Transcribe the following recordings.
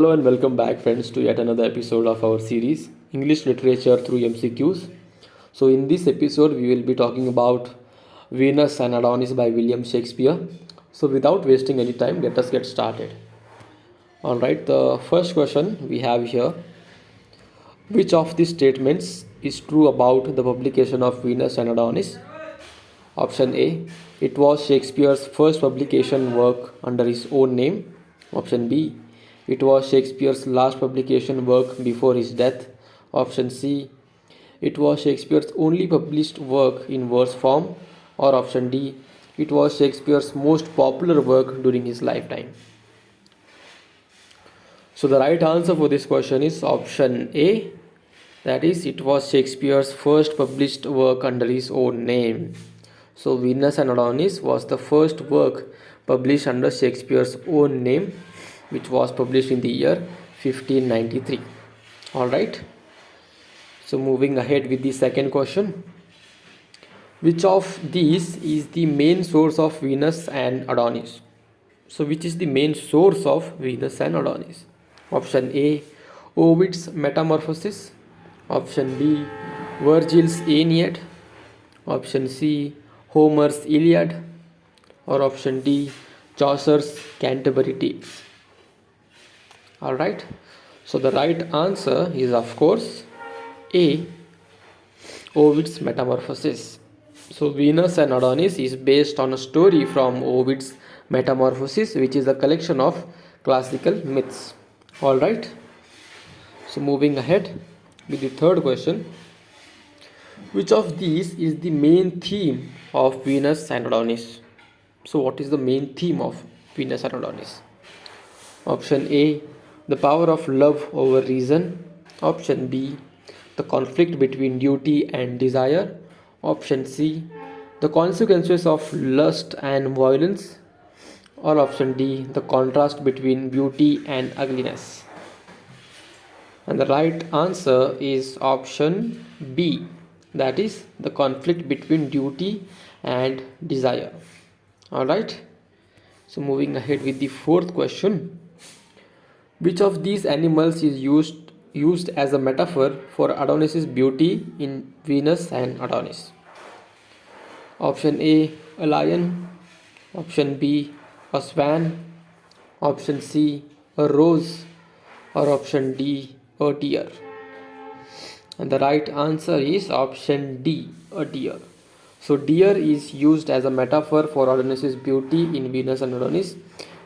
Hello and welcome back, friends, to yet another episode of our series English Literature through MCQs. So, in this episode, we will be talking about Venus and Adonis by William Shakespeare. So, without wasting any time, let us get started. Alright, the first question we have here: which of these statements is true about the publication of Venus and Adonis? Option A: it was Shakespeare's first publication work under his own name. Option B: it was Shakespeare's last publication work before his death. Option C: it was Shakespeare's only published work in verse form. Or option D: it was Shakespeare's most popular work during his lifetime. So the right answer for this question is option A, that is, it was Shakespeare's first published work under his own name. So Venus and Adonis was the first work published under Shakespeare's own name, which was published in the year 1593. Alright. So moving ahead with the second question. Which of these is the main source of Venus and Adonis? So which is the main source of Venus and Adonis? Option A: Ovid's Metamorphoses. Option B: Virgil's Aeneid. Option C: Homer's Iliad. Or option D: Chaucer's Canterbury Tales. Alright, so the right answer is, of course, A, Ovid's Metamorphoses. So Venus and Adonis is based on a story from Ovid's Metamorphoses, which is a collection of classical myths. Alright, so moving ahead with the third question. Which of these is the main theme of Venus and Adonis? So what is the main theme of Venus and Adonis? Option A: the power of love over reason. Option B: the conflict between duty and desire. Option C: the consequences of lust and violence. Or option D: the contrast between beauty and ugliness. And the right answer is option B, that is, the conflict between duty and desire. Alright, so moving ahead with the fourth question. Which of these animals is used as a metaphor for Adonis's beauty in Venus and Adonis? Option A: a lion. Option B: a swan. Option C: a rose. Or option D: a deer. And the right answer is option D, a deer. So deer is used as a metaphor for Adonis's beauty in Venus and Adonis.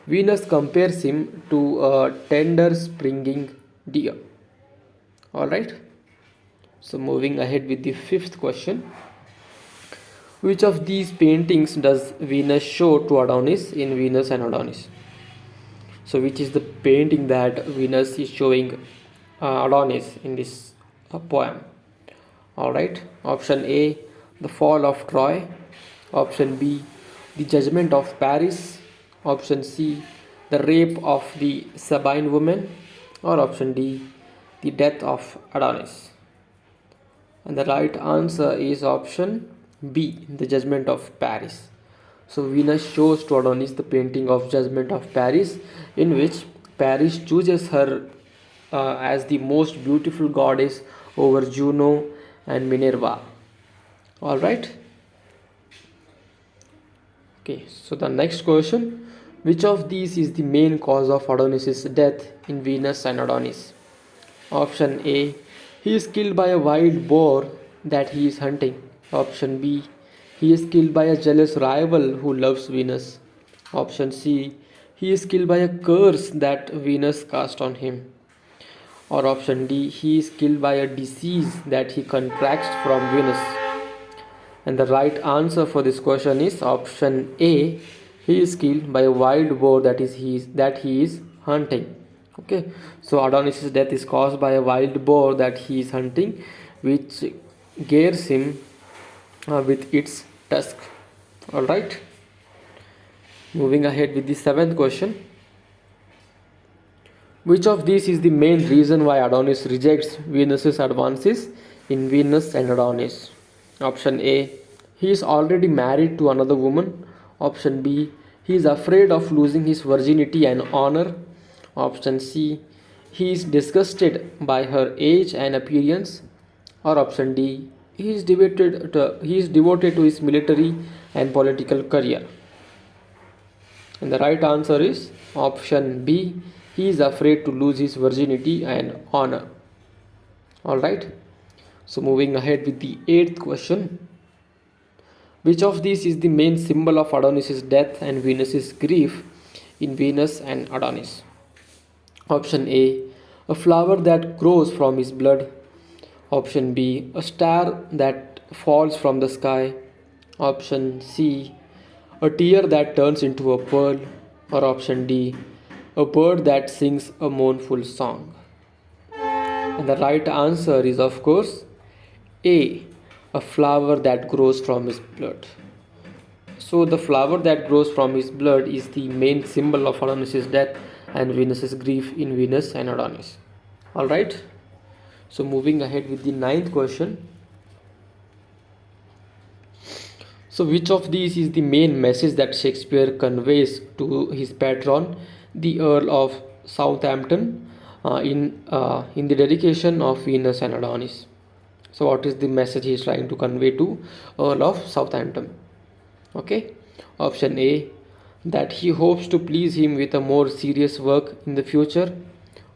Venus compares him to a tender springing deer. Alright. So moving ahead with the fifth question. Which of these paintings does Venus show to Adonis in Venus and Adonis? So which is the painting that Venus is showing Adonis in this poem? Alright. Option A: the fall of Troy. Option B: the judgment of Paris. Option C: the rape of the Sabine woman. Or option D: the death of Adonis. And the right answer is option B, the judgment of Paris. So Venus shows to Adonis the painting of Judgment of Paris, in which Paris chooses her as the most beautiful goddess over Juno and Minerva. Alright. Okay, so the next question. Which of these is the main cause of Adonis' death in Venus and Adonis? Option A: he is killed by a wild boar that he is hunting. Option B: he is killed by a jealous rival who loves Venus. Option C: he is killed by a curse that Venus cast on him. Or option D: he is killed by a disease that he contracts from Venus. And the right answer for this question is option A, he is killed by a wild boar that he is hunting. Okay, so Adonis' death is caused by a wild boar that he is hunting, which gears him with its tusk. Alright, moving ahead with the seventh question. Which of these is the main reason why Adonis rejects Venus's advances in Venus and Adonis? Option A: he is already married to another woman. Option B: he is afraid of losing his virginity and honor. Option C: he is disgusted by her age and appearance, or option D, he is devoted to his military and political career. And the right answer is option B, he is afraid to lose his virginity and honor. All right, so moving ahead with the eighth question. Which of these is the main symbol of Adonis's death and Venus's grief in Venus and Adonis? Option A, a flower that grows from his blood. Option B, a star that falls from the sky. Option C, a tear that turns into a pearl. Or option D, a bird that sings a mournful song. And the right answer is, of course, A, a flower that grows from his blood. So the flower that grows from his blood is the main symbol of Adonis's death and Venus's grief in Venus and Adonis. Alright, so moving ahead with the ninth question. So which of these is the main message that Shakespeare conveys to his patron, the Earl of Southampton, in the dedication of Venus and Adonis? So what is the message he is trying to convey to Earl of Southampton? Okay, option A, that he hopes to please him with a more serious work in the future.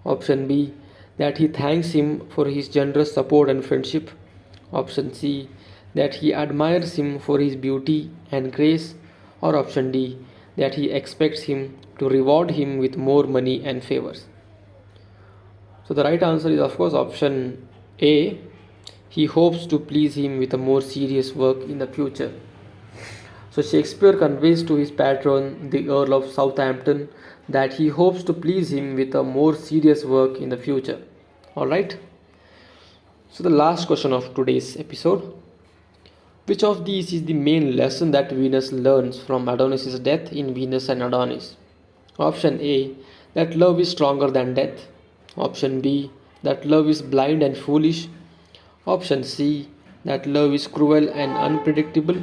Option B, that he thanks him for his generous support and friendship. Option C, that he admires him for his beauty and grace. Or option D, that he expects him to reward him with more money and favors. So the right answer is, of course, option A, he hopes to please him with a more serious work in the future. So Shakespeare conveys to his patron, the Earl of Southampton, that he hopes to please him with a more serious work in the future. Alright. So the last question of today's episode. Which of these is the main lesson that Venus learns from Adonis' death in Venus and Adonis? Option A, that love is stronger than death. Option B, that love is blind and foolish. Option C, that love is cruel and unpredictable.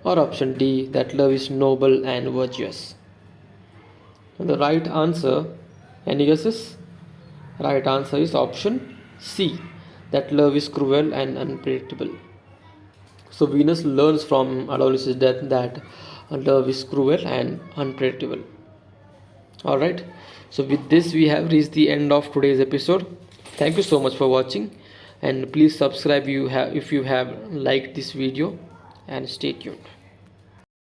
Or option D, that love is noble and virtuous. And the right answer, any guesses? Right answer is option C, that love is cruel and unpredictable. So Venus learns from Adonis' death that love is cruel and unpredictable. Alright, so with this we have reached the end of today's episode. Thank you so much for watching, and please subscribe if you have liked this video, and stay tuned.